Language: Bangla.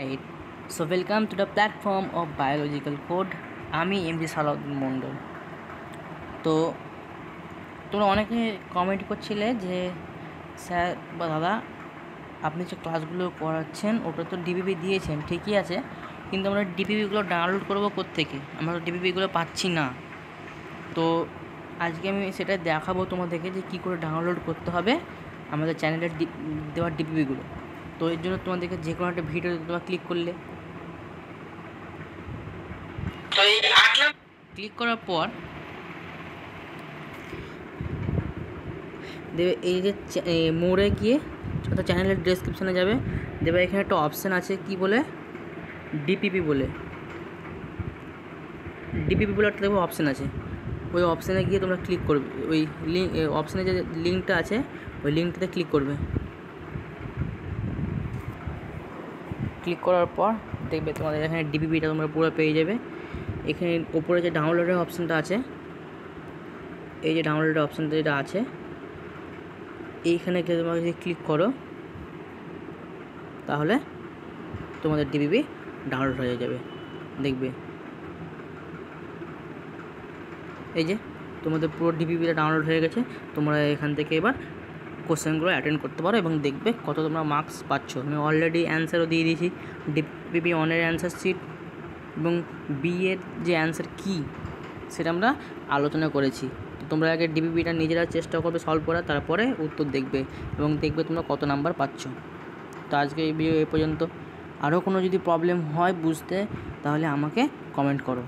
Right. So welcome to the platform of biological code. আমি এমডি সালাউদ্দিন মণ্ডল। তো তোমরা অনেকে কমেন্ট করছিলে যে স্যার বা দাদা আপনি যে ক্লাসগুলো পড়াচ্ছেন ওটা তো ডিপিপি দিয়েছেন, ঠিকই আছে, কিন্তু আমরা ডিপিপিগুলো ডাউনলোড করবো কোত্থেকে? আমরা তো ডিপিপিগুলো পাচ্ছি না। তো আজকে আমি সেটা দেখাবো তোমাদেরকে যে কী করে ডাউনলোড করতে হবে আমাদের চ্যানেলের দেওয়া ডিপিপিগুলো। তো এর জন্য তোমাদেরকে যে কোনো একটা ভিডিও তোমরা ক্লিক করলে, তো এই ক্লিক করার পর দেবে এই যে মোড়ে গিয়ে অর্থাৎ চ্যানেলের ডেসক্রিপশানে যাবে, দেবে এখানে একটা অপশান আছে কি বলে ডিপিপি বলে একটা দেখবো অপশান আছে। ওই অপশানে গিয়ে তোমরা ক্লিক করবে, ওই লিঙ্ক অপশানে যে লিঙ্কটা আছে ওই লিঙ্কটাতে ক্লিক করবে। ক্লিক করার পর দেখবে তোমাদের এখানে ডিপিপিটা তোমরা পুরো পেয়ে যাবে। এখানে ওপরে যে ডাউনলোডের অপশানটা আছে, এই যে ডাউনলোডের অপশানটা যেটা আছে এইখানে গিয়ে তোমরা যদি ক্লিক করো তাহলে তোমাদের ডিপিপি ডাউনলোড হয়ে যাবে। দেখবে এই যে তোমাদের পুরো ডিপিপিটা ডাউনলোড হয়ে গেছে। তোমরা এখান থেকে এবার কোশ্চেনগুলো অ্যাটেন্ড করতে পারো এবং দেখবে কত তোমরা মার্কস পাচ্ছ। আমি অলরেডি অ্যান্সারও দিয়ে দিয়েছি, ডিপিপি ওয়ানের অ্যান্সার শিট এবং বি এর যে অ্যান্সার কী সেটা আমরা আলোচনা করেছি। তো তোমরা আগে ডিপিপিটা নিজেরা চেষ্টা করবে সলভ করার, তারপরে উত্তর দেখবে এবং দেখবে তোমরা কত নাম্বার পাচ্ছ। তো আজকে এই ভিডিও এ পর্যন্ত। আরও কোনো যদি প্রবলেম হয় বুঝতে তাহলে আমাকে কমেন্ট করো।